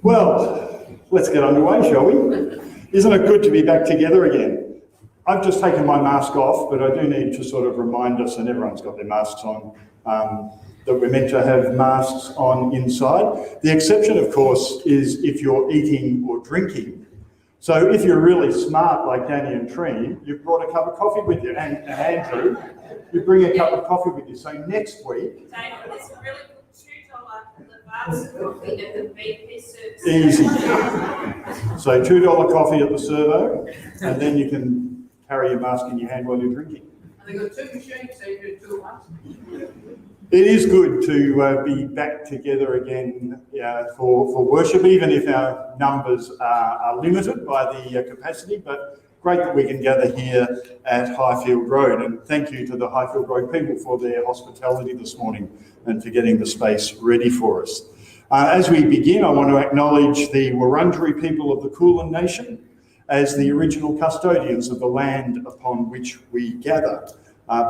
Well, let's get underway, shall we? Isn't it good to be back together again? I've just taken my mask off, but I do need to sort of remind us, and everyone's got their masks on, that we're meant to have masks on inside. The exception, of course, is if you're eating or drinking. So if you're really smart like Danny and Treen, you've brought a cup of coffee with you. And Andrew, you bring a cup of coffee with you. So next week... David, there's a really good $2 Lavazza coffee at the BP service. Easy. So $2 coffee at the servo, and then you can carry your mask in your hand while you're drinking. And they've got two machines, so you do 2 at once. It is good to be back together again for worship, even if our numbers are limited by the capacity, but great that we can gather here at Highfield Road. And thank you to the Highfield Road people for their hospitality this morning and for getting the space ready for us. As we begin, I want to acknowledge the Wurundjeri people of the Kulin Nation as the original custodians of the land upon which we gather,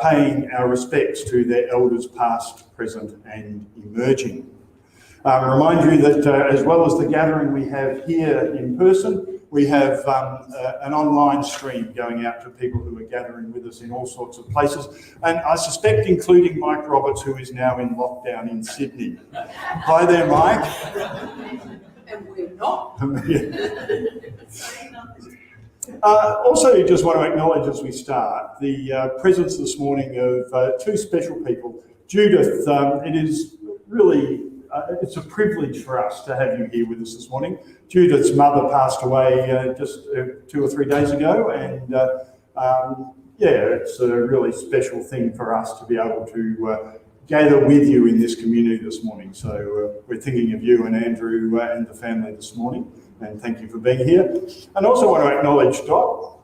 paying our respects to their elders past, present and emerging. Remind you that as well as the gathering we have here in person, we have an online stream going out to people who are gathering with us in all sorts of places, and I suspect including Mike Roberts, who is now in lockdown in Sydney. Hi there, Mike. And we're not. Also, just want to acknowledge as we start the presence this morning of two special people. Judith, it is really, it's a privilege for us to have you here with us this morning. Judith's mother passed away just 2 or 3 days ago, and it's a really special thing for us to be able to gather with you in this community this morning. So we're thinking of you and Andrew and the family this morning. And thank you for being here. And also want to acknowledge Dot,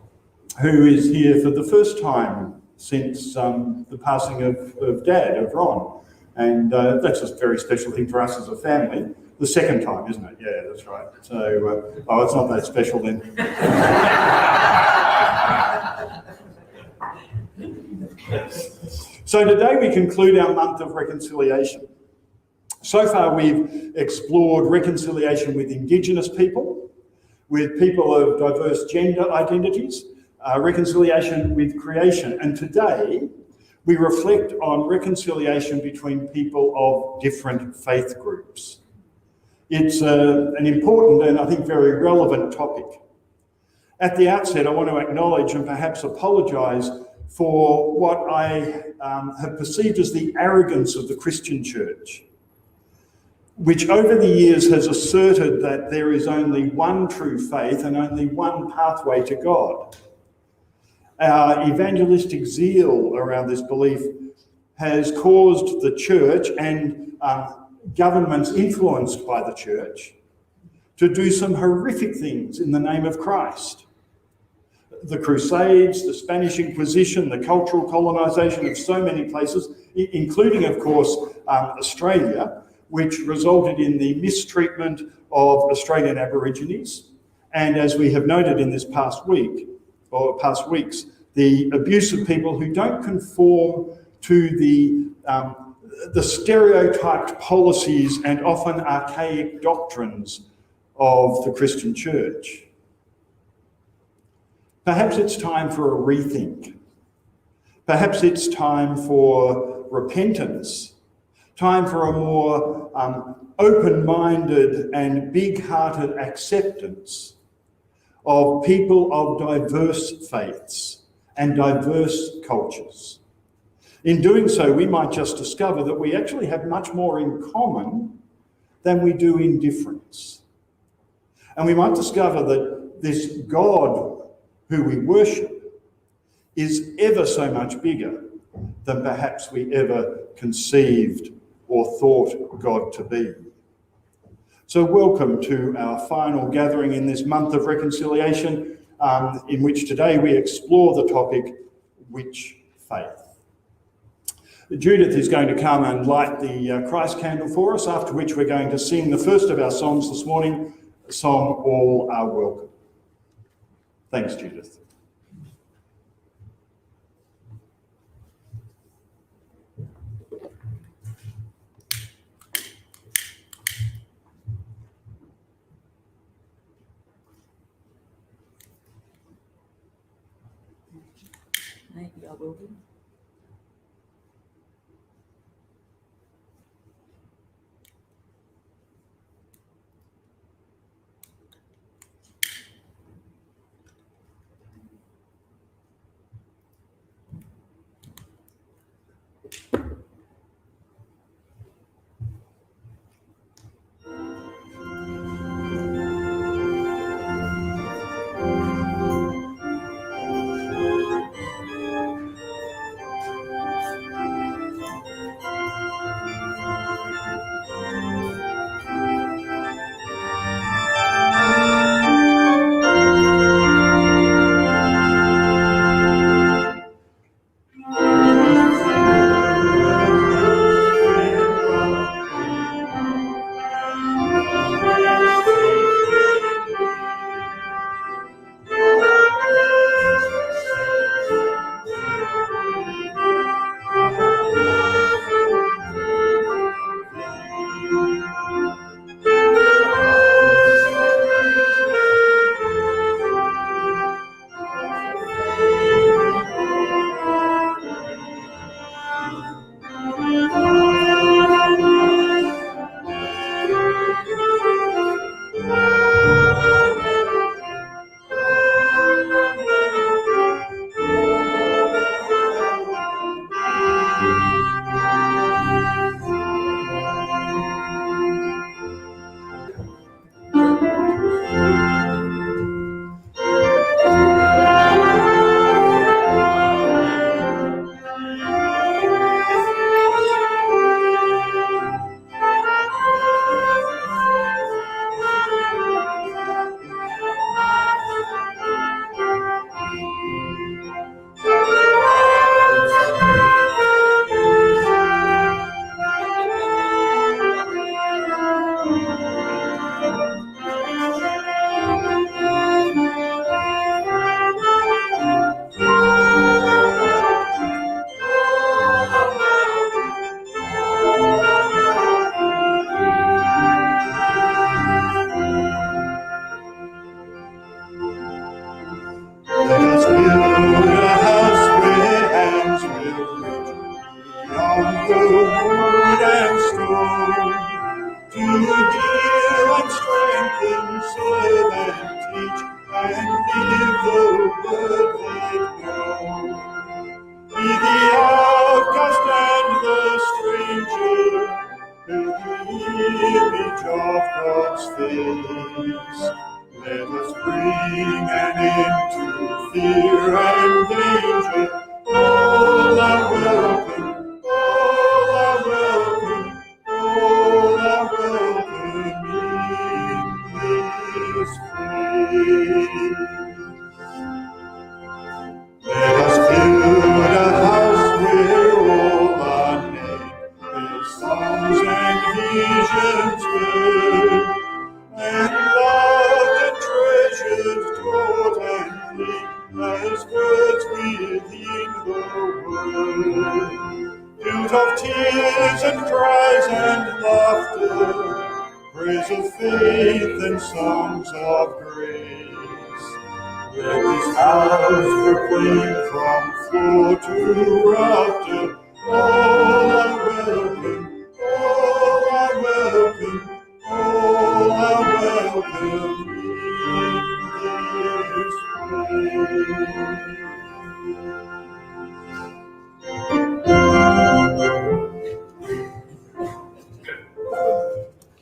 who is here for the first time since the passing of Dad, of Ron. And that's a very special thing for us as a family. The second time, isn't it? Yeah, that's right. So, it's not that special then. So today we conclude our month of reconciliation. So far, we've explored reconciliation with Indigenous people, with people of diverse gender identities, reconciliation with creation, and today we reflect on reconciliation between people of different faith groups. It's an important and I think very relevant topic. At the outset, I want to acknowledge and perhaps apologise for what I have perceived as the arrogance of the Christian church, which over the years has asserted that there is only one true faith and only one pathway to God. Our evangelistic zeal around this belief has caused the church and governments influenced by the church to do some horrific things in the name of Christ. The Crusades, the Spanish Inquisition, the cultural colonisation of so many places, including, of course, Australia, which resulted in the mistreatment of Australian Aborigines. And as we have noted in this past week, or past weeks, the abuse of people who don't conform to the stereotyped policies and often archaic doctrines of the Christian church. Perhaps it's time for a rethink. Perhaps it's time for repentance, time for a more open-minded and big-hearted acceptance of people of diverse faiths and diverse cultures. In doing so, we might just discover that we actually have much more in common than we do in difference. And we might discover that this God who we worship is ever so much bigger than perhaps we ever conceived or thought God to be. So welcome to our final gathering in this month of reconciliation, in which today we explore the topic, which faith? Judith is going to come and light the Christ candle for us, after which we're going to sing the first of our songs this morning, the song, All Are Welcome. Thanks, Judith. Maybe I will be.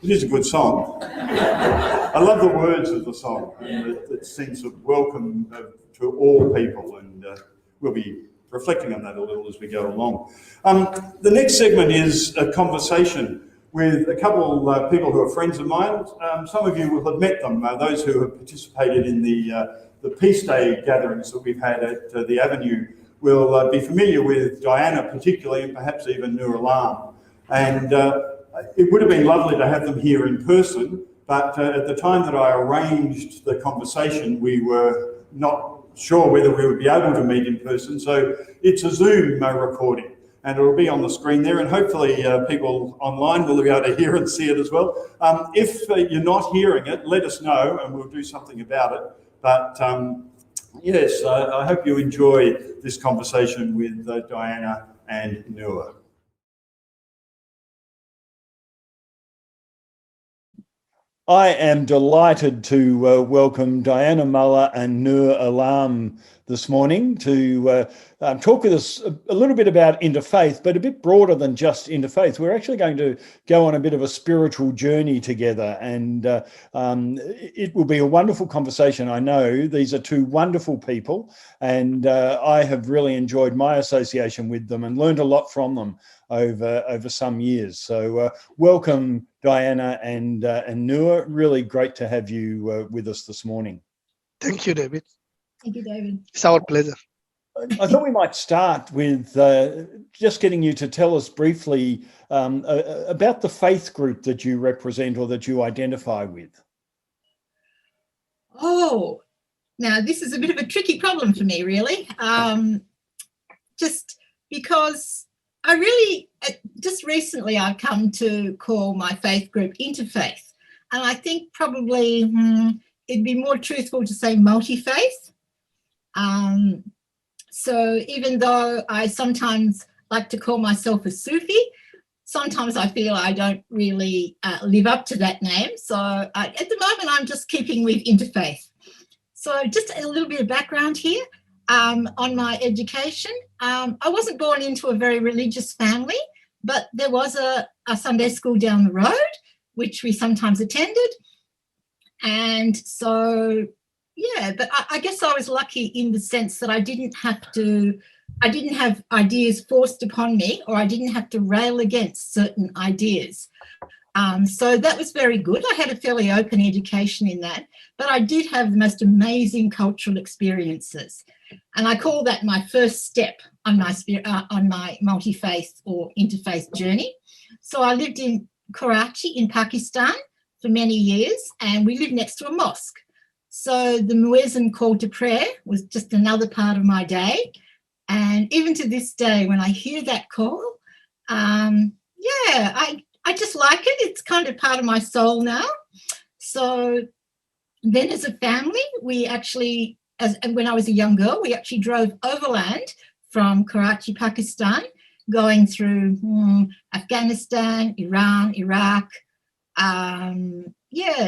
It is a good song. I love the words of the song and the sense of welcome to all people, and we'll be reflecting on that a little as we go along. The next segment is a conversation with a couple of people who are friends of mine. Some of you will have met them, those who have participated in the Peace Day gatherings that we've had at the Avenue will be familiar with Diana particularly, and perhaps even Nur Alam. And it would have been lovely to have them here in person, but at the time that I arranged the conversation, we were not sure whether we would be able to meet in person. So it's a Zoom recording, and it'll be on the screen there, and hopefully people online will be able to hear and see it as well. If you're not hearing it, let us know and we'll do something about it. But yes, I hope you enjoy this conversation with Diana and Nur. I am delighted to welcome Diana Muller and Nur Alam this morning to talk with us a little bit about interfaith, but a bit broader than just interfaith. We're actually going to go on a bit of a spiritual journey together, and it will be a wonderful conversation. I know these are two wonderful people, and I have really enjoyed my association with them and learned a lot from them over some years. So welcome, Diana and Nur. Really great to have you with us this morning. Thank you, David. Thank you, David. It's our pleasure. I thought we might start with just getting you to tell us briefly about the faith group that you represent or that you identify with. Oh, now this is a bit of a tricky problem for me, really. Just because I really, just recently I've come to call my faith group interfaith. And I think probably it'd be more truthful to say multi-faith. So even though I sometimes like to call myself a Sufi, sometimes I feel I don't really live up to that name. So at the moment, I'm just keeping with interfaith. So just a little bit of background here on my education. I wasn't born into a very religious family, but there was a Sunday school down the road, which we sometimes attended. And so, yeah, but I guess I was lucky in the sense that I didn't have ideas forced upon me, or I didn't have to rail against certain ideas. So that was very good. I had a fairly open education in that, but I did have the most amazing cultural experiences. And I call that my first step on my multi-faith or interfaith journey. So I lived in Karachi in Pakistan for many years, and we lived next to a mosque. So the muezzin call to prayer was just another part of my day. And even to this day, when I hear that call, I just like it. It's kind of part of my soul now. So then as a family, we actually, when I was a young girl, we actually drove overland from Karachi, Pakistan, going through Afghanistan, Iran, Iraq,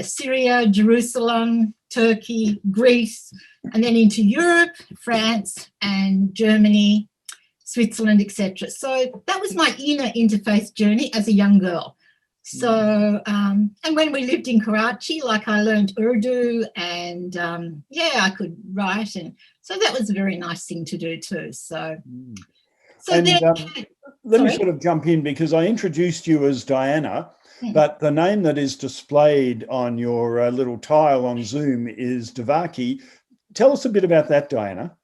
Syria, Jerusalem, Turkey, Greece, and then into Europe, France and Germany, Switzerland, etc. So that was my inner interfaith journey as a young girl. So, and when we lived in Karachi, like I learned Urdu and I could write. And so that was a very nice thing to do too. So And then, let me sort of jump in, because I introduced you as Diana, but the name that is displayed on your little tile on Zoom is Devaki. Tell us a bit about that, Diana.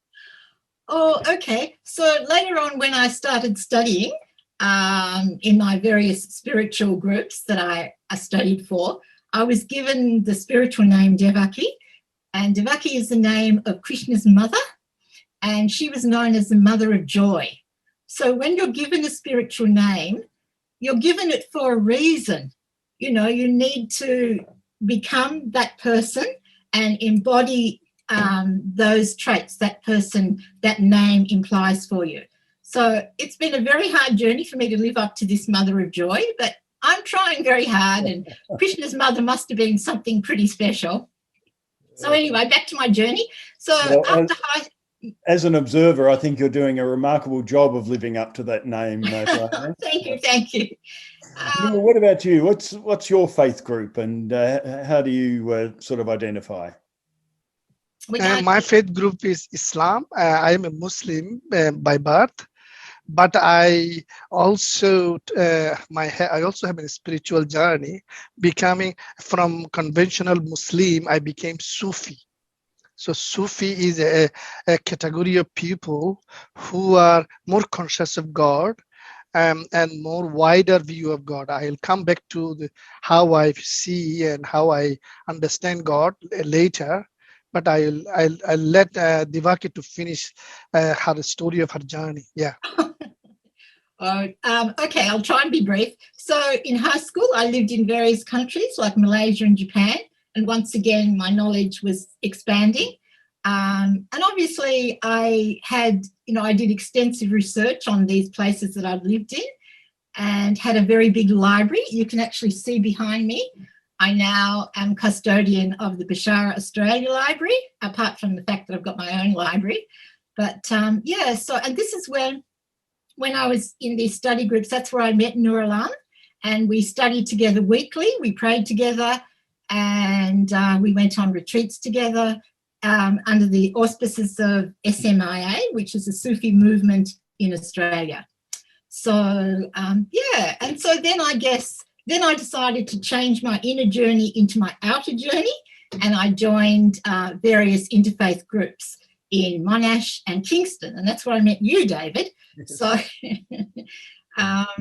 Oh, okay. So later on, when I started studying in my various spiritual groups that I studied for, I was given the spiritual name Devaki. And Devaki is the name of Krishna's mother, and she was known as the mother of joy. So when you're given a spiritual name, you're given it for a reason. You know, you need to become that person and embody those traits that name implies for you. So it's been a very hard journey for me to live up to this mother of joy, but I'm trying very hard, and Krishna's mother must have been something pretty special. So anyway, back to my journey. So as an observer, I think you're doing a remarkable job of living up to that name. Thank you. What about you? What's your faith group, and how do you sort of identify? We're going My faith group is Islam. I am a Muslim by birth, but I also I also have a spiritual journey. Becoming from conventional Muslim, I became Sufi. So Sufi is a category of people who are more conscious of God and more wider view of God. I'll come back to how I see and how I understand God later. But I'll let Divaki to finish her story of her journey. Yeah. Okay, I'll try and be brief. So in high school, I lived in various countries like Malaysia and Japan. And once again, my knowledge was expanding. And obviously I did extensive research on these places that I've lived in and had a very big library. You can actually see behind me. I now am custodian of the Bashara Australia Library, apart from the fact that I've got my own library. But and this is when I was in these study groups, that's where I met Nur Alam, and we studied together weekly. We prayed together, and we went on retreats together under the auspices of SMIA, which is a Sufi movement in Australia. So, and so then I decided to change my inner journey into my outer journey, and I joined various interfaith groups in Monash and Kingston, and that's where I met you, David. So, and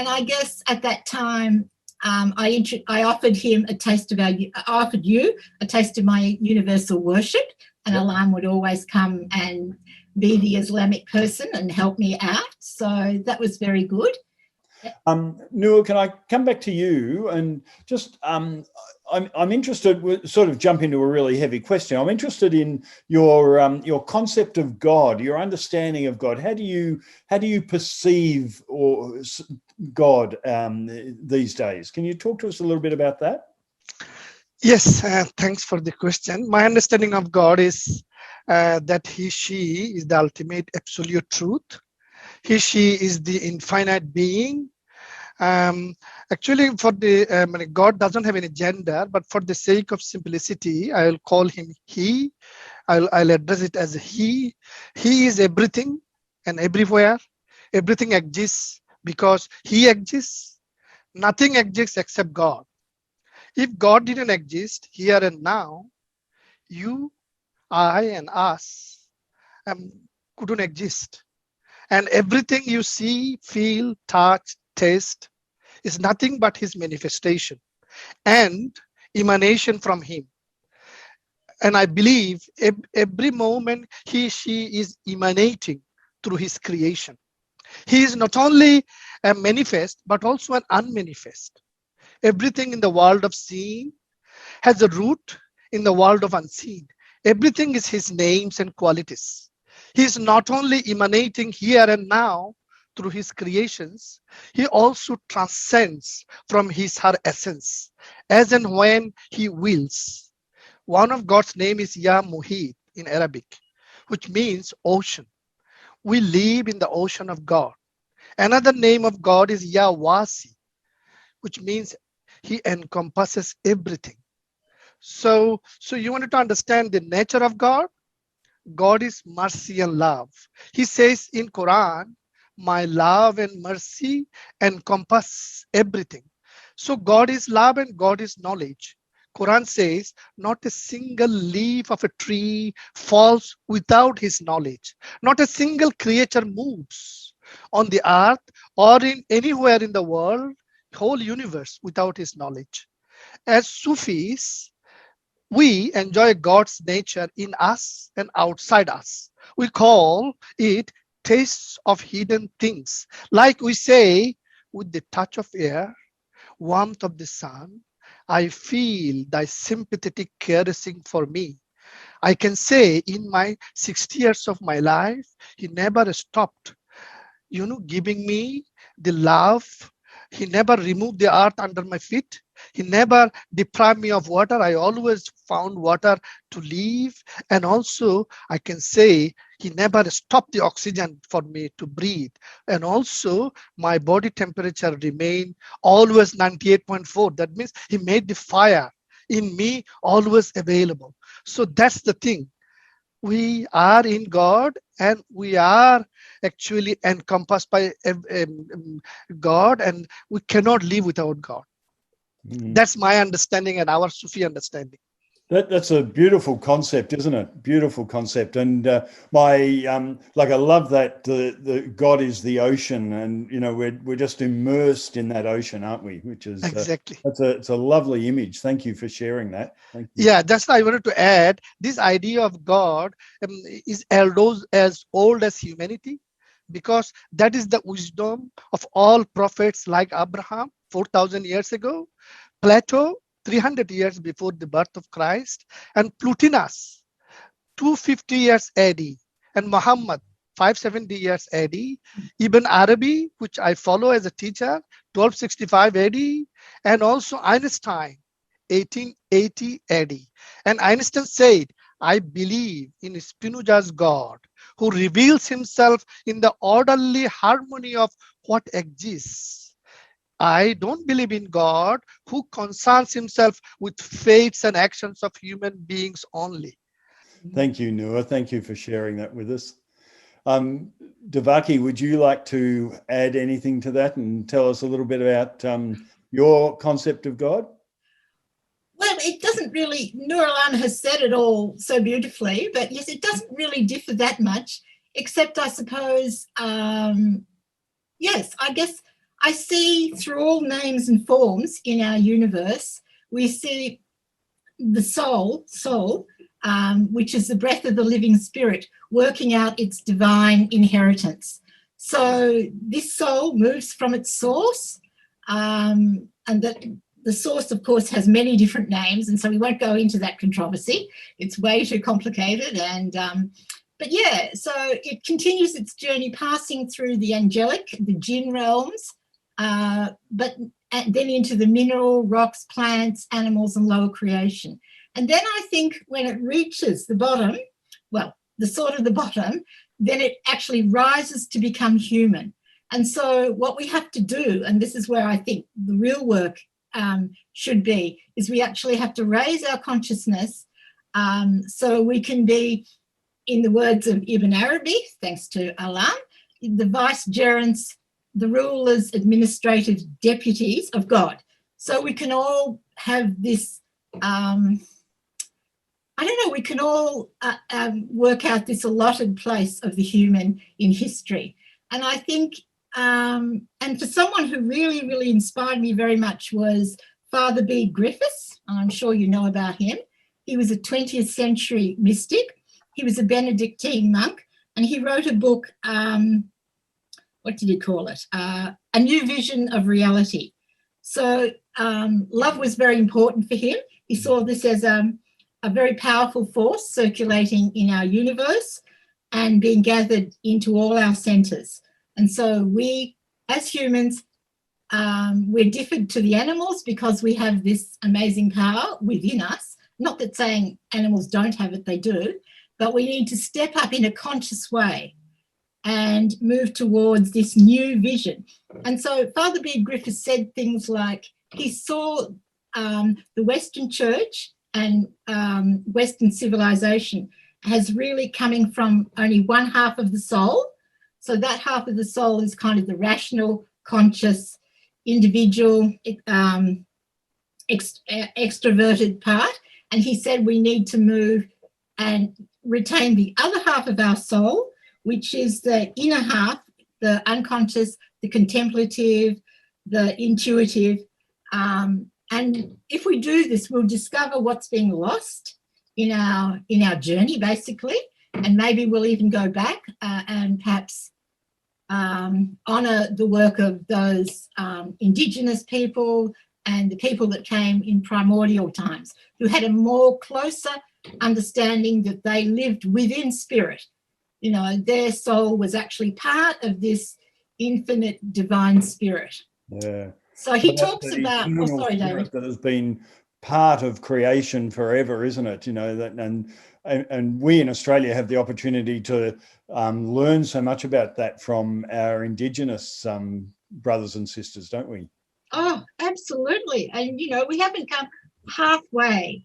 I guess at that time, I offered him a taste of I offered you a taste of my universal worship, and Alam would always come and be the Islamic person and help me out. So that was very good. Nur, can I come back to you and just I'm interested. We'll sort of jump into a really heavy question. I'm interested in your concept of God, your understanding of God. How do you perceive God these days? Can you talk to us a little bit about that? Yes, thanks for the question. My understanding of God is that she is the ultimate absolute truth. She is the infinite being. Actually, for the God doesn't have any gender, but for the sake of simplicity, I'll call him he. I'll address it as he. He is everything and everywhere. Everything exists because he exists. Nothing exists except God. If God didn't exist here and now, you, I, and us couldn't exist. And everything you see, feel, touch, taste is nothing but his manifestation and emanation from him. And I believe every moment she is emanating through his creation. He is not only a manifest, but also an unmanifest. Everything in the world of seen has a root in the world of unseen. Everything is his names and qualities. He is not only emanating here and now through his creations, he also transcends from her essence, as and when he wills. One of God's name is Ya Muhit in Arabic, which means ocean. We live in the ocean of God. Another name of God is Ya Wasi, which means he encompasses everything. So you wanted to understand the nature of God? God is mercy and love. He says in Quran, my love and mercy encompass everything. So God is love and God is knowledge. Quran says, not a single leaf of a tree falls without his knowledge. Not a single creature moves on the earth or in anywhere in the world, whole universe, without his knowledge. As Sufis, we enjoy God's nature in us and outside us. We call it tastes of hidden things. Like we say, with the touch of air, warmth of the sun, I feel thy sympathetic caressing for me. I can say in my 60 years of my life, he never stopped, giving me the love. He never removed the earth under my feet. He never deprived me of water. I always found water to live. And also, I can say he never stopped the oxygen for me to breathe. And also, my body temperature remained always 98.4. That means he made the fire in me always available. So that's the thing. We are in God, and we are actually encompassed by God, and we cannot live without God. That's my understanding and our Sufi understanding. That's a beautiful concept, isn't it? Beautiful concept. And I love that the God is the ocean, and we're just immersed in that ocean, aren't we? Which is exactly. It's a lovely image. Thank you for sharing that. Thank you. Yeah, that's why I wanted to add this idea of God is as old as humanity, because that is the wisdom of all prophets like Abraham 4,000 years ago, Plato 300 years before the birth of Christ, and Plotinus 250 years AD, and Muhammad 570 years AD, Ibn Arabi, which I follow as a teacher, 1265 AD, and also Einstein 1880 AD. And Einstein said, I believe in Spinoza's God, who reveals himself in the orderly harmony of what exists. I don't believe in God who concerns himself with fates and actions of human beings only. Thank you, Nur. Thank you for sharing that with us. Devaki, would you like to add anything to that and tell us a little bit about your concept of God? Well, it doesn't really, Nur Alam has said it all so beautifully, but yes, it doesn't really differ that much, except I suppose, yes, I guess I see through all names and forms in our universe, we see the soul, which is the breath of the living spirit, working out its divine inheritance. So this soul moves from its source, and that the source, of course, has many different names, and so we won't go into that controversy. It's way too complicated. But yeah, so it continues its journey, passing through the angelic, the jinn realms, but then into the mineral, rocks, plants, animals, and lower creation. And then I think when it reaches the bottom, well, the sort of the bottom, then it actually rises to become human. And so what we have to do, and this is where I think the real work should be, is we actually have to raise our consciousness so we can be, in the words of Ibn Arabi, thanks to Alam, the vicegerents, the rulers, administrative deputies of God. So we can all have this, we can all work out this allotted place of the human in history. And I think, and for someone who really, really inspired me very much was Father Bede Griffiths. I'm sure you know about him. He was a 20th century mystic. He was a Benedictine monk, and he wrote a book, what did he call it? A New Vision of Reality. So love was very important for him. He saw this as a very powerful force circulating in our universe and being gathered into all our centres. And so we, as humans, we're different to the animals because we have this amazing power within us. Not that saying animals don't have it, they do, but we need to step up in a conscious way and move towards this new vision. And so Father Bede Griffiths said things like he saw the Western Church and Western civilization as really coming from only one half of the soul. So that half of the soul is kind of the rational, conscious, individual, extroverted part. And he said we need to move and retain the other half of our soul, which is the inner half, the unconscious, the contemplative, the intuitive. And if we do this, we'll discover what's being lost in our journey, basically, and maybe we'll even go back and perhaps honour the work of those Indigenous people and the people that came in primordial times, who had a more closer understanding that they lived within spirit. You know, their soul was actually part of this infinite divine spirit. Yeah. So he talks about, oh, sorry, David. That has been part of creation forever, isn't it? You know, that, and we in Australia have the opportunity to learn so much about that from our Indigenous brothers and sisters, don't we? Oh, absolutely. And, you know, we haven't come halfway.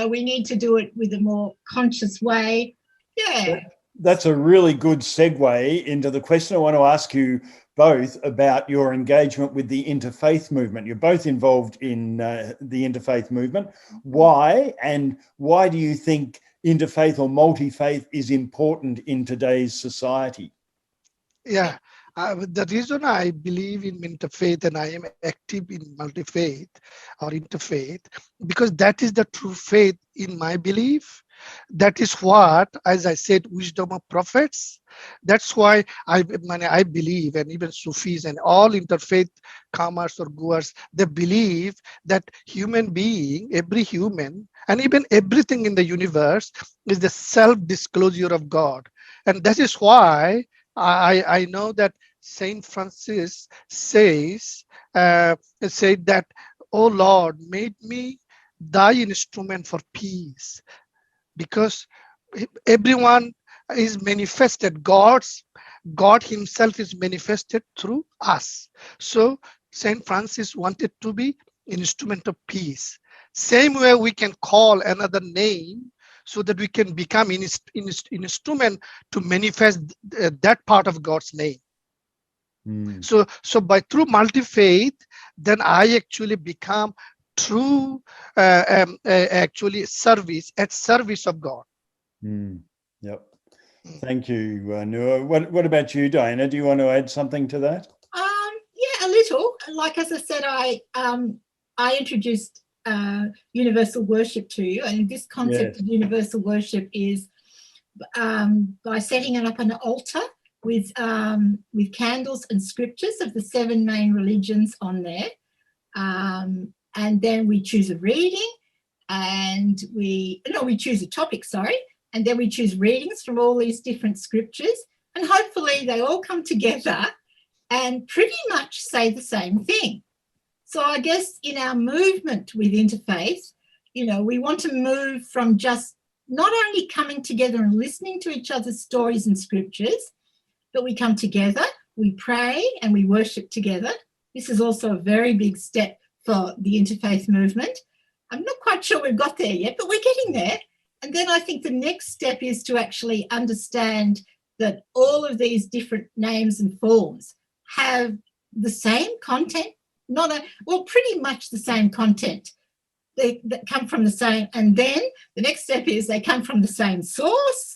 we need to do it with a more conscious way. Yeah. That's a really good segue into the question I want to ask you both about your engagement with the interfaith movement. You're both involved in the interfaith movement. Why? And why do you think interfaith or multi-faith is important in today's society? Yeah, the reason I believe in interfaith and I am active in multi-faith or interfaith, because that is the true faith in my belief. That is what, as I said, wisdom of prophets. That's why I believe, and even Sufis and all interfaith comers or goers, they believe that human being, every human, and even everything in the universe is the self-disclosure of God. And that is why I know that Saint Francis said that, "Oh Lord, made me thy instrument for peace," because everyone is manifested. God himself is manifested through us. So Saint Francis wanted to be instrument of peace. Same way we can call another name so that we can become an instrument to manifest that part of God's name. So by through multi-faith, then I actually become true actually service of God. Yep. Thank you, Nur. What about you, Diana? Do you want to add something to that? Yeah, a little. Like, as I said, I introduced universal worship to you, and this concept of universal worship is by setting it up an altar with candles and scriptures of the 7 main religions on there. And then we choose a reading, and we choose a topic, and then we choose readings from all these different scriptures, and hopefully they all come together and pretty much say the same thing. So I guess in our movement with interfaith, we want to move from just not only coming together and listening to each other's stories and scriptures, but we come together, we pray, and we worship together. This is also a very big step for the interfaith movement. I'm not quite sure we've got there yet, but we're getting there. And then I think the next step is to actually understand that all of these different names and forms have the same content, pretty much the same content. They come from the same, and then the next step is they come from the same source.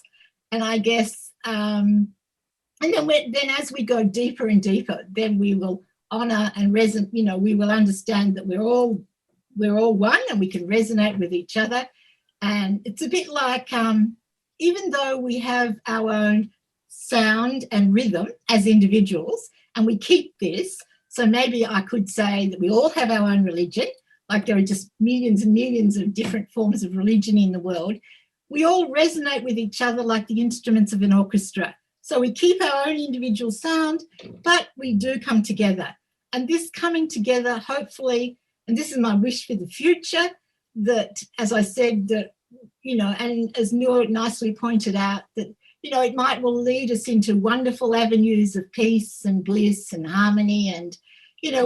And I guess, and then as we go deeper and deeper, then we will honor and resonate. We will understand that we're all one, and we can resonate with each other. And it's a bit like, even though we have our own sound and rhythm as individuals, and we keep this, so maybe I could say that we all have our own religion, like there are just millions and millions of different forms of religion in the world. We all resonate with each other like the instruments of an orchestra. So we keep our own individual sound, but we do come together. And this coming together, hopefully, and this is my wish for the future, that, as I said, that, and as Nur nicely pointed out, that, it will lead us into wonderful avenues of peace and bliss and harmony, and,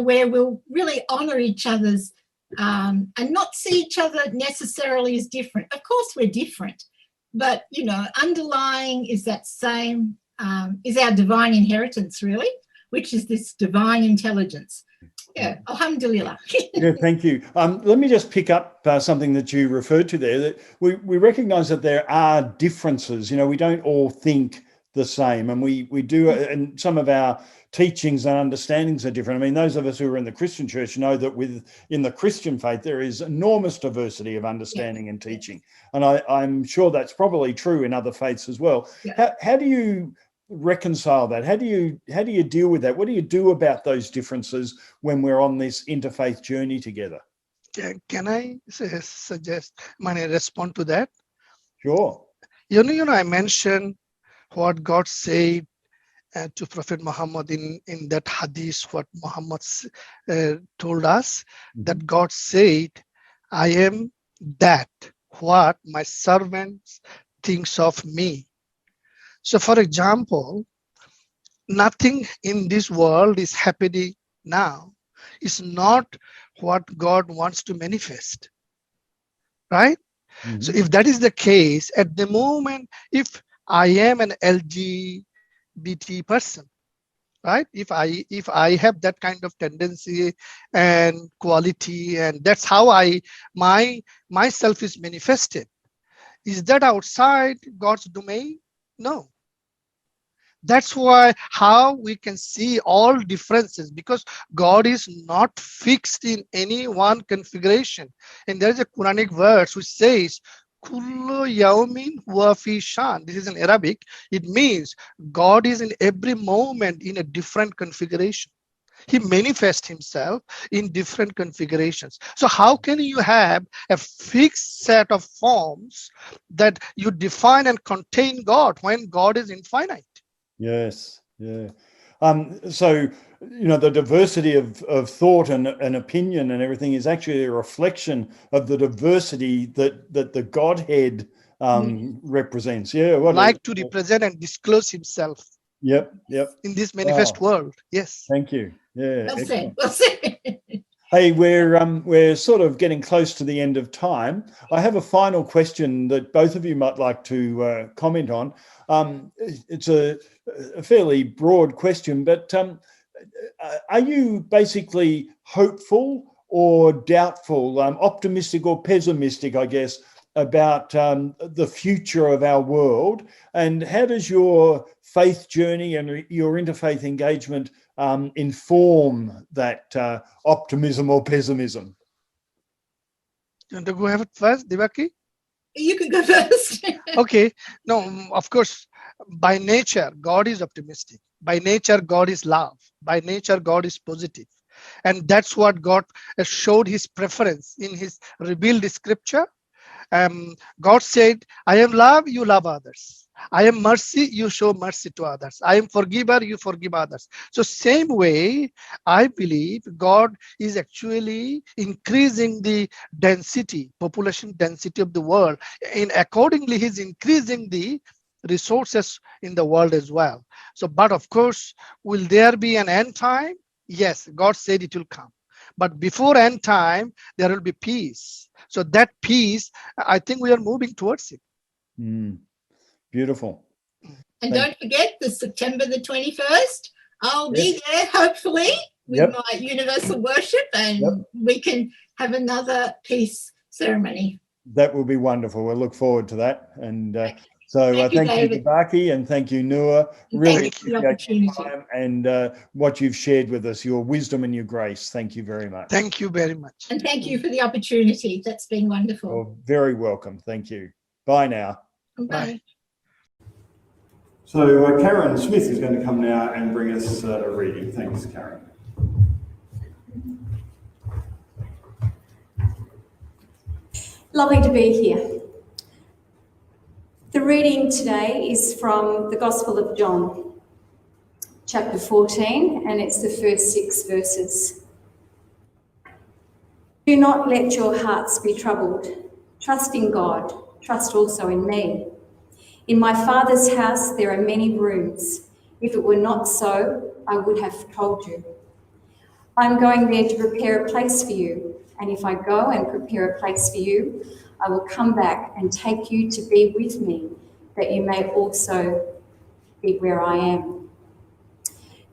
where we'll really honour each other's and not see each other necessarily as different. Of course, we're different, but, underlying is that same, is our divine inheritance, really, which is this divine intelligence. Yeah, alhamdulillah. Yeah, thank you. Let me just pick up something that you referred to there, that we recognise that there are differences. We don't all think the same, and we do, and some of our teachings and understandings are different. I mean, those of us who are in the Christian church know that in the Christian faith, there is enormous diversity of understanding and teaching. And I'm sure that's probably true in other faiths as well. Yeah. How do you reconcile that? How do you deal with that? What do you do about those differences when we're on this interfaith journey together? Can I respond to that? Sure. I mentioned what God said to Prophet Muhammad in that hadith, what Muhammad told us, that God said, "I am that what my servants thinks of me." So, for example, nothing in this world is happening now. It's not what God wants to manifest, right? So if that is the case, at the moment, if I am an LGBT person, right? If I have that kind of tendency and quality, and that's how myself is manifested, is that outside God's domain? No. That's why how we can see all differences, because God is not fixed in any one configuration. And there is a Quranic verse which says, Kullu yawmin huwa fi shan. This is in Arabic. It means God is in every moment in a different configuration. He manifests himself in different configurations. So how can you have a fixed set of forms that you define and contain God when God is infinite? Yes, yeah. So, the diversity of thought and opinion and everything is actually a reflection of the diversity that the Godhead represents. Yeah. To represent and disclose himself. Yep. In this manifest world. Yes. Thank you. Yeah. Well said. Well said. Hey, we're sort of getting close to the end of time. I have a final question that both of you might like to comment on. It's a fairly broad question, but are you basically hopeful or doubtful, optimistic or pessimistic, I guess, about the future of our world? And how does your faith journey and your interfaith engagement inform that optimism or pessimism? You want to go have it first, Devaki? You can go first. Okay. No, of course, by nature, God is optimistic. By nature, God is love. By nature, God is positive. And that's what God showed his preference in his revealed scripture. God said, I am love, you love others. I am mercy, you show mercy to others. I am forgiver, you forgive others. So same way, I believe God is actually increasing the density, population density of the world. And accordingly, he's increasing the resources in the world as well. So, but of course, will there be an end time? Yes, God said it will come. But before end time, there will be peace. So that peace, I think we are moving towards it. Beautiful. And don't forget the September the 21st. I'll be there, hopefully, with my universal worship, and we can have another peace ceremony. That will be wonderful. We'll look forward to that. And so thank you, Devaki, and thank you, Nur. Really appreciate your time and what you've shared with us, your wisdom and your grace. Thank you very much. Thank you very much. And thank you for the opportunity. That's been wonderful. You're very welcome. Thank you. Bye now. Bye. So Karen Smith is going to come now and bring us a reading. Thanks, Karen. Lovely to be here. The reading today is from the Gospel of John, chapter 14, and it's the first 6 verses. Do not let your hearts be troubled. Trust in God. Trust also in me. In my Father's house there are many rooms. If it were not so, I would have told you. I'm going there to prepare a place for you, and if I go and prepare a place for you, I will come back and take you to be with me, that you may also be where I am.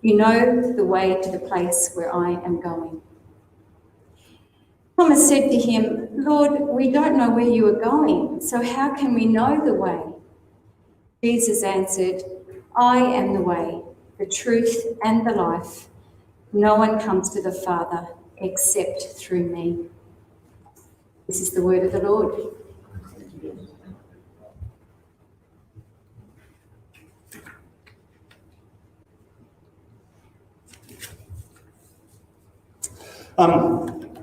You know the way to the place where I am going. Thomas said to him, Lord, we don't know where you are going, so how can we know the way? Jesus answered, I am the way, the truth, and the life. No one comes to the Father except through me. This is the word of the Lord.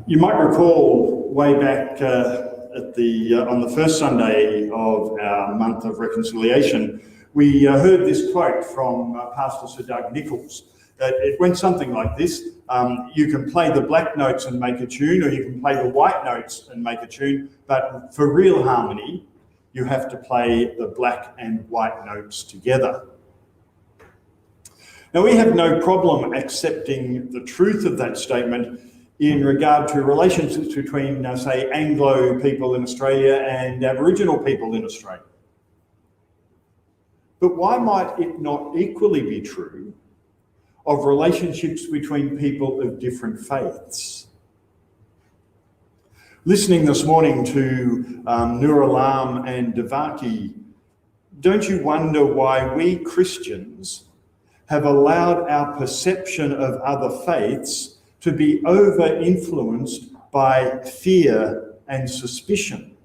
You might recall way back on the first Sunday of our month of reconciliation, we heard this quote from Pastor Sir Doug Nichols. It went something like this: you can play the black notes and make a tune, or you can play the white notes and make a tune, but for real harmony, you have to play the black and white notes together. Now, we have no problem accepting the truth of that statement in regard to relationships between, say, Anglo people in Australia and Aboriginal people in Australia. But why might it not equally be true of relationships between people of different faiths? Listening this morning to Nur Alam and Devaki, don't you wonder why we Christians have allowed our perception of other faiths to be over-influenced by fear and suspicion,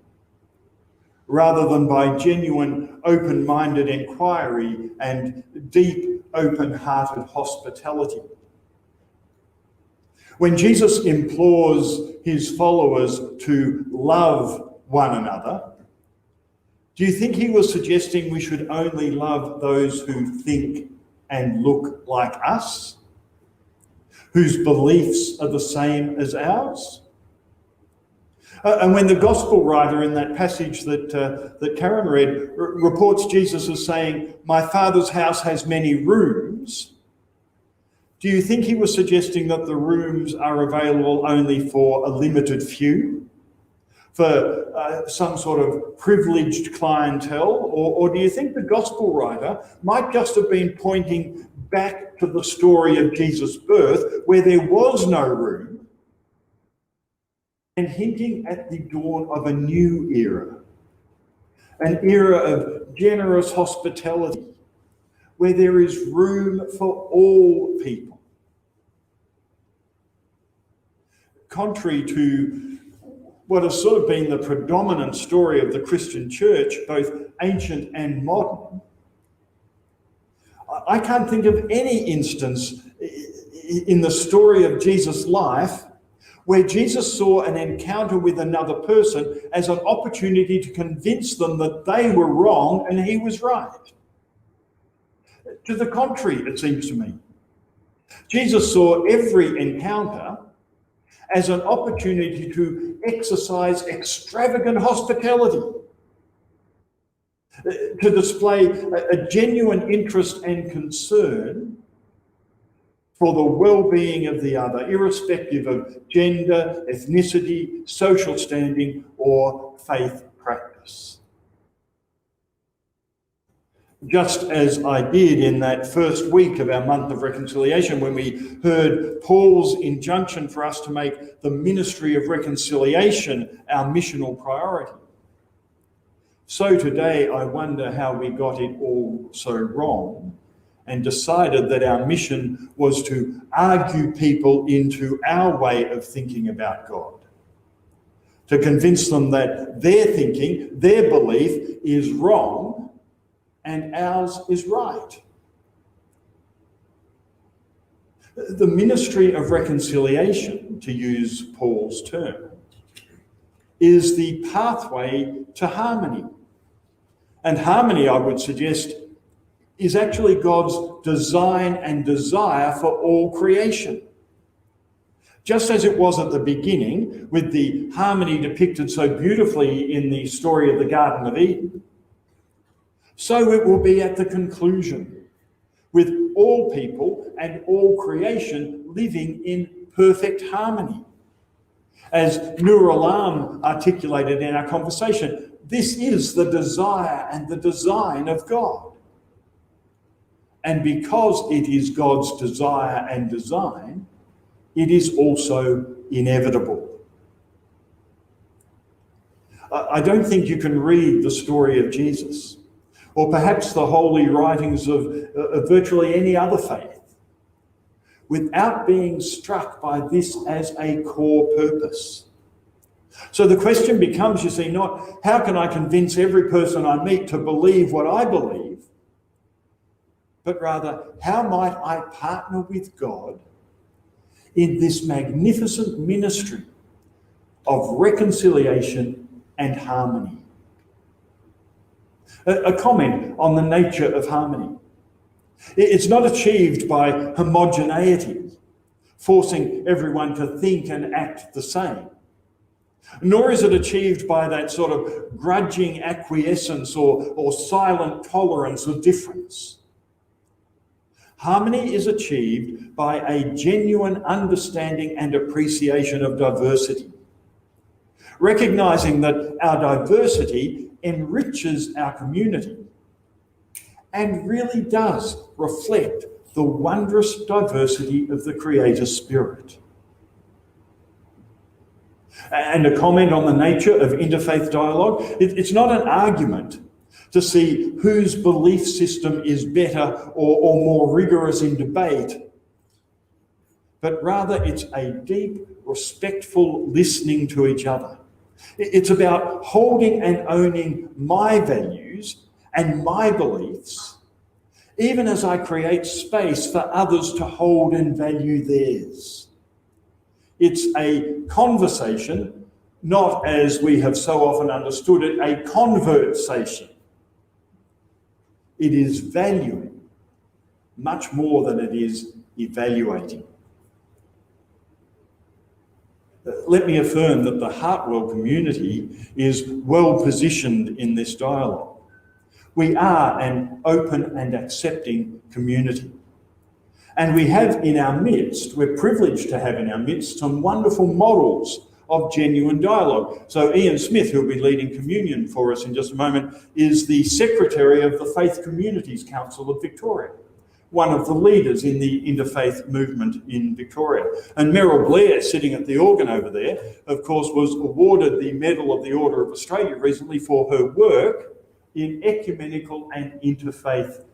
rather than by genuine open-minded inquiry and deep open-hearted hospitality? When Jesus implores his followers to love one another, do you think he was suggesting we should only love those who think and look like us, whose beliefs are the same as ours? And when the gospel writer in that passage that Karen read reports Jesus as saying, "My Father's house has many rooms," do you think he was suggesting that the rooms are available only for a limited few, for some sort of privileged clientele? Or do you think the gospel writer might just have been pointing back to the story of Jesus' birth, where there was no room, and hinting at the dawn of a new era, an era of generous hospitality, where there is room for all people? Contrary to what has sort of been the predominant story of the Christian church, both ancient and modern, I can't think of any instance in the story of Jesus' life where Jesus saw an encounter with another person as an opportunity to convince them that they were wrong and he was right. To the contrary, it seems to me. Jesus saw every encounter as an opportunity to exercise extravagant hospitality, to display a genuine interest and concern for the well-being of the other, irrespective of gender, ethnicity, social standing, or faith practice. Just as I did in that first week of our month of reconciliation, when we heard Paul's injunction for us to make the ministry of reconciliation our missional priority. So today I wonder how we got it all so wrong and decided that our mission was to argue people into our way of thinking about God, to convince them that their thinking, their belief is wrong and ours is right. The ministry of reconciliation, to use Paul's term, is the pathway to harmony. And harmony, I would suggest, is actually God's design and desire for all creation. Just as it was at the beginning, with the harmony depicted so beautifully in the story of the Garden of Eden, so it will be at the conclusion, with all people and all creation living in perfect harmony. As Nur Alam articulated in our conversation, this is the desire and the design of God. And because it is God's desire and design, it is also inevitable. I don't think you can read the story of Jesus, or perhaps the holy writings of virtually any other faith, without being struck by this as a core purpose. So the question becomes, you see, not how can I convince every person I meet to believe what I believe, but rather how might I partner with God in this magnificent ministry of reconciliation and harmony. A comment on the nature of harmony. It's not achieved by homogeneity, forcing everyone to think and act the same. Nor is it achieved by that sort of grudging acquiescence or silent tolerance of difference. Harmony is achieved by a genuine understanding and appreciation of diversity, recognizing that our diversity enriches our community and really does reflect the wondrous diversity of the Creator Spirit. And a comment on the nature of interfaith dialogue, it's not an argument to see whose belief system is better or more rigorous in debate, but rather it's a deep, respectful listening to each other. It's about holding and owning my values and my beliefs, even as I create space for others to hold and value theirs. It's a conversation, not as we have so often understood it, a conversation. It is valuing much more than it is evaluating. Let me affirm that the Hartwell community is well positioned in this dialogue. We are an open and accepting community. And we have in our midst, we're privileged to have in our midst some wonderful models of genuine dialogue. So Ian Smith, who'll be leading communion for us in just a moment, is the Secretary of the Faith Communities Council of Victoria, one of the leaders in the interfaith movement in Victoria. And Meryl Blair, sitting at the organ over there, of course, was awarded the Medal of the Order of Australia recently for her work in ecumenical and interfaith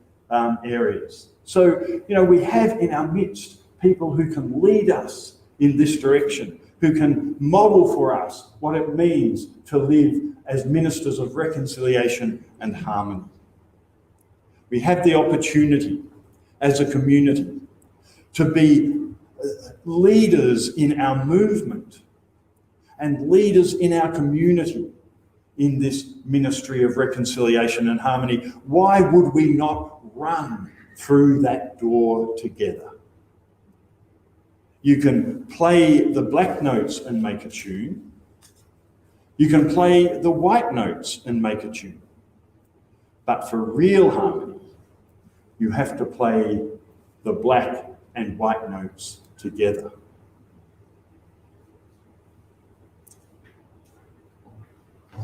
areas. So, we have in our midst people who can lead us in this direction, who can model for us what it means to live as ministers of reconciliation and harmony. We have the opportunity as a community to be leaders in our movement and leaders in our community in this ministry of reconciliation and harmony. Why would we not run through that door together? You can play the black notes and make a tune. You can play the white notes and make a tune. But for real harmony, you have to play the black and white notes together.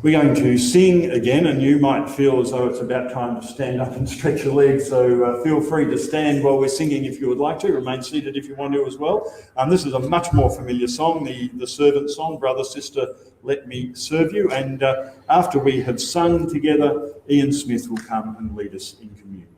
We're going to sing again, and you might feel as though it's about time to stand up and stretch your legs, so feel free to stand while we're singing if you would like to. Remain seated if you want to as well. This is a much more familiar song, the servant song, Brother, Sister, Let Me Serve You. And after we have sung together, Ian Smith will come and lead us in communion.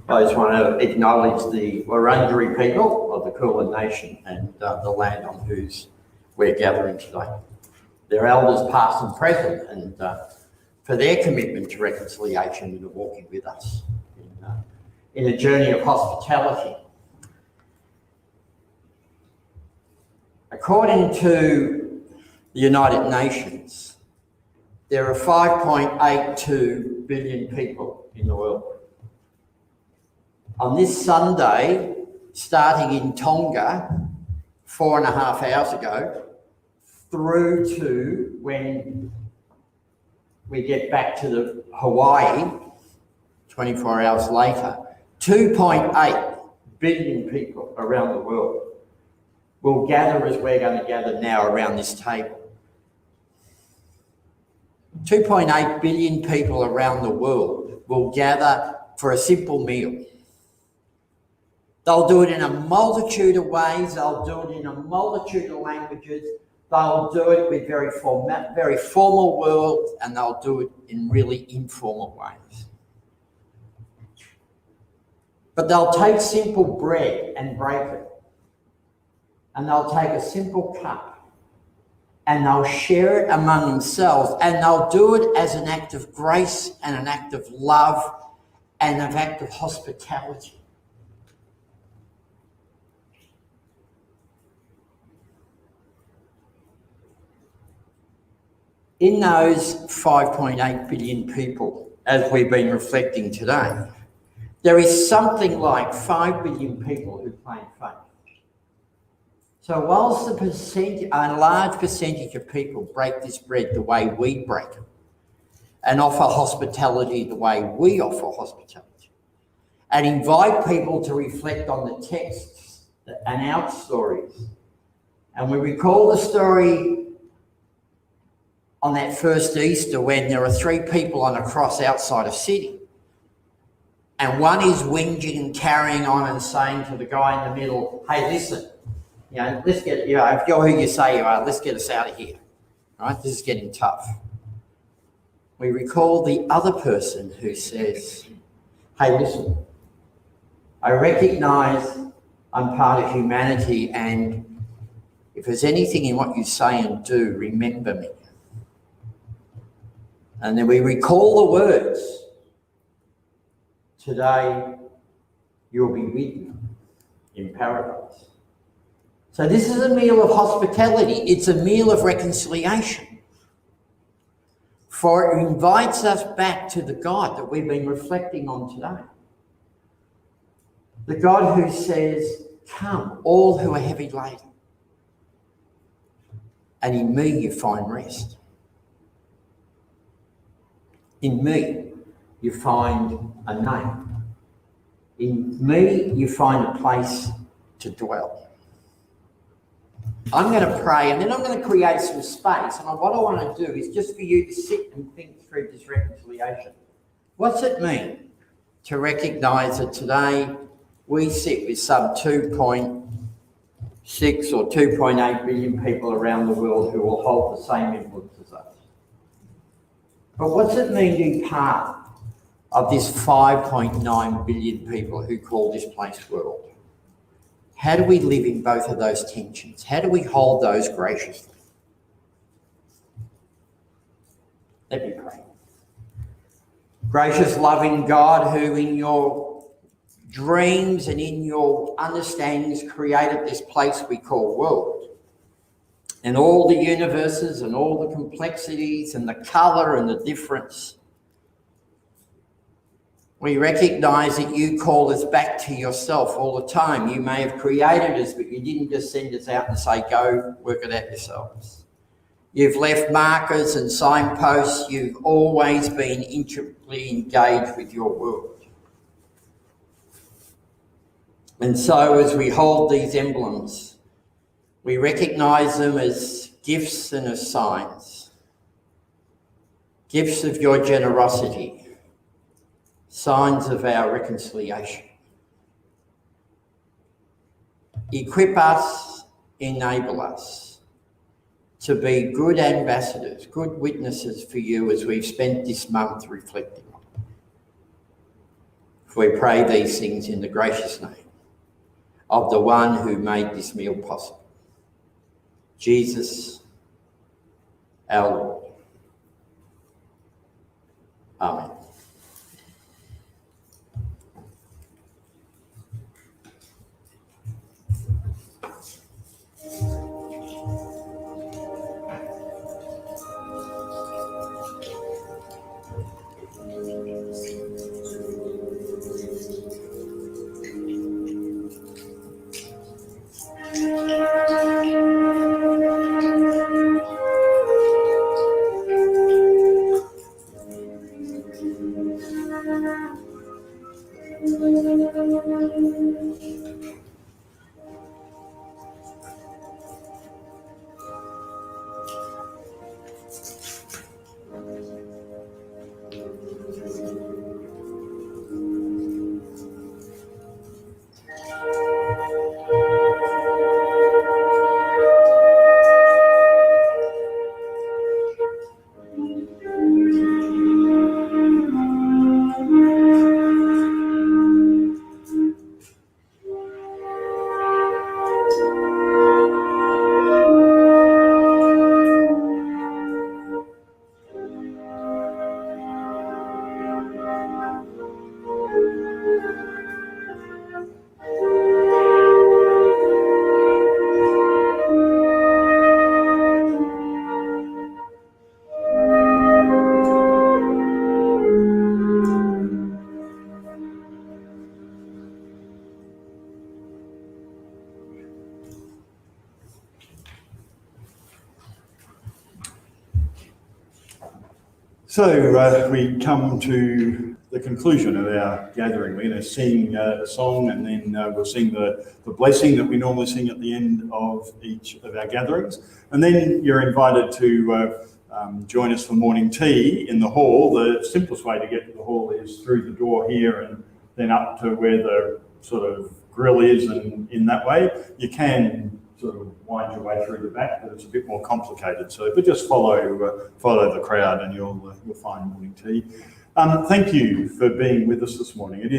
I just want to acknowledge the Wurundjeri people of the Kulin Nation and the land on whose we're gathering today. their elders past and present, and for their commitment to reconciliation and walking with us in a journey of hospitality. According to the United Nations, there are 5.82 billion people in the world. On this Sunday, starting in Tonga 4.5 hours ago, through to when we get back to the Hawaii 24 hours later, 2.8 billion people around the world will gather as we're going to gather now around this table. 2.8 billion people around the world will gather for a simple meal. They'll do it in a multitude of ways. They'll do it in a multitude of languages. They'll do it with very formal words, and they'll do it in really informal ways. But they'll take simple bread and break it, and they'll take a simple cup, and they'll share it among themselves, and they'll do it as an act of grace and an act of love and an act of hospitality. In those 5.8 billion people, as we've been reflecting today, there is something like 5 billion people who claim faith. So whilst a large percentage of people break this bread the way we break it and offer hospitality the way we offer hospitality and invite people to reflect on the texts and our stories, and we recall the story on that first Easter when there are 3 people on a cross outside a city, and one is whinging and carrying on and saying to the guy in the middle, hey, listen, let's get, if you're who you say you are, let's get us out of here, right? This is getting tough. We recall the other person who says, hey, listen, I recognise I'm part of humanity, and if there's anything in what you say and do, remember me. And then we recall the words, today you'll be with me in paradise. So this is a meal of hospitality. It's a meal of reconciliation. For it invites us back to the God that we've been reflecting on today. The God who says, come, all who are heavy laden, and in me you find rest. In me, you find a name. In me, you find a place to dwell. I'm going to pray, and then I'm going to create some space. And what I want to do is just for you to sit and think through this reconciliation. What's it mean to recognise that today we sit with some 2.6 or 2.8 billion people around the world who will hold the same influence as us? But what's it mean to be part of this 5.9 billion people who call this place world? How do we live in both of those tensions? How do we hold those graciously? Let me pray. Gracious, loving God, who in your dreams and in your understandings created this place we call world, and all the universes and all the complexities and the colour and the difference. We recognise that you call us back to yourself all the time. You may have created us, but you didn't just send us out and say, go work it out yourselves. You've left markers and signposts. You've always been intricately engaged with your world. And so as we hold these emblems, we recognise them as gifts and as signs. Gifts of your generosity, signs of our reconciliation. Equip us, enable us to be good ambassadors, good witnesses for you as we've spent this month reflecting on it. For we pray these things in the gracious name of the one who made this meal possible, Jesus, our Lord. Amen. So we come to the conclusion of our gathering. We're going to sing a song, and then we'll sing the blessing that we normally sing at the end of each of our gatherings. And then you're invited to join us for morning tea in the hall. The simplest way to get to the hall is through the door here and then up to where the sort of grill is, and in that way. You can sort of wind your way through the back, but it's a bit more complicated. So, but just follow the crowd, and you'll find morning tea. Thank you for being with us this morning. It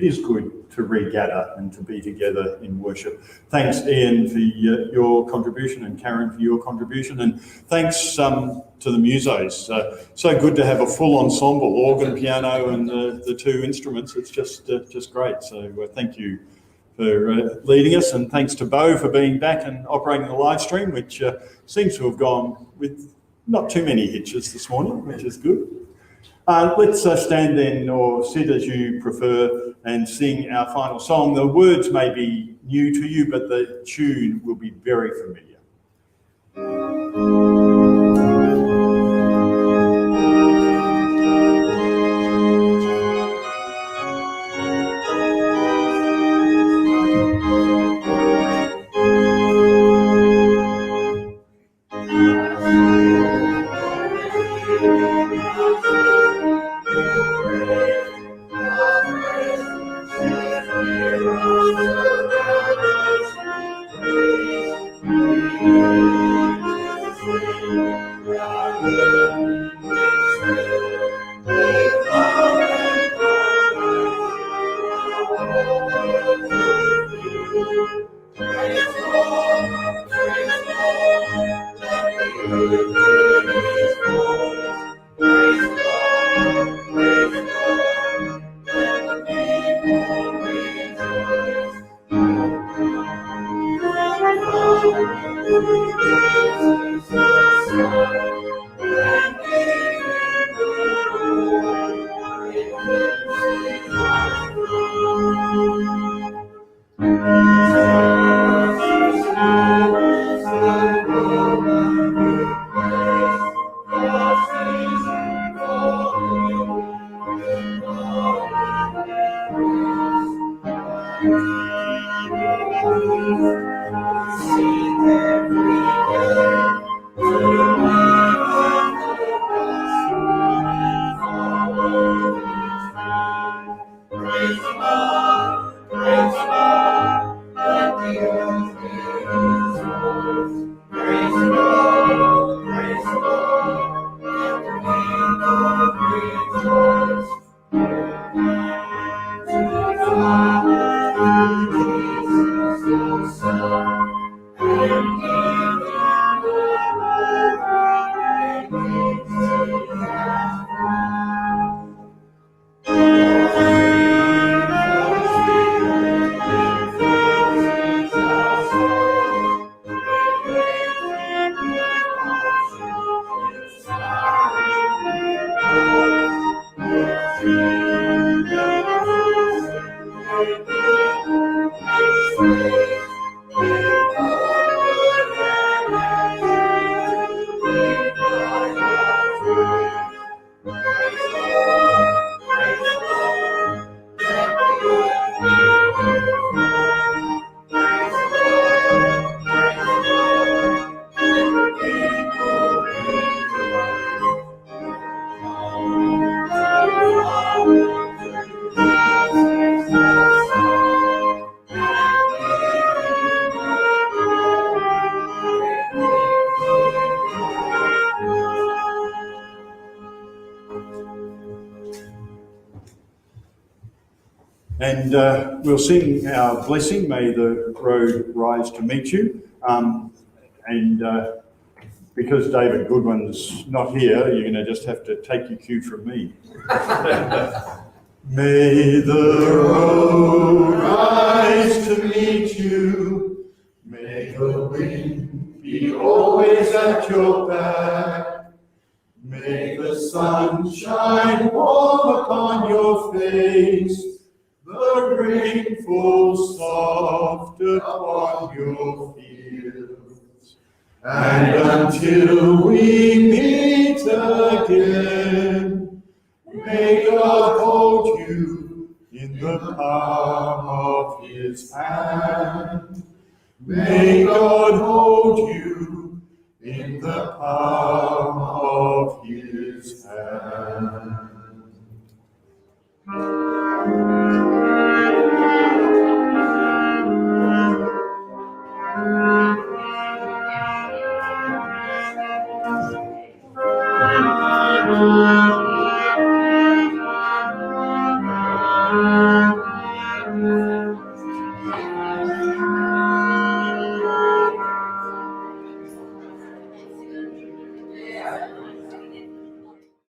is good to regather and to be together in worship. Thanks, Ian, for your contribution, and Karen for your contribution, and thanks to the musos. So good to have a full ensemble, organ, piano, and the two instruments. It's just great. So thank you for leading us, and thanks to Bo for being back and operating the live stream, which seems to have gone with not too many hitches this morning, which is good. Let's stand then, or sit as you prefer, and sing our final song. The words may be new to you, but the tune will be very familiar. And we'll sing our blessing, may the road rise to meet you. Because David Goodwin's not here, you're going to just have to take your cue from me. May the road rise to meet you. May the wind be always at your back. May the sun shine warm upon your face. The rain falls soft upon your fields. And until we meet again, may God hold you in the palm of his hand. May God hold you in the palm of his hand.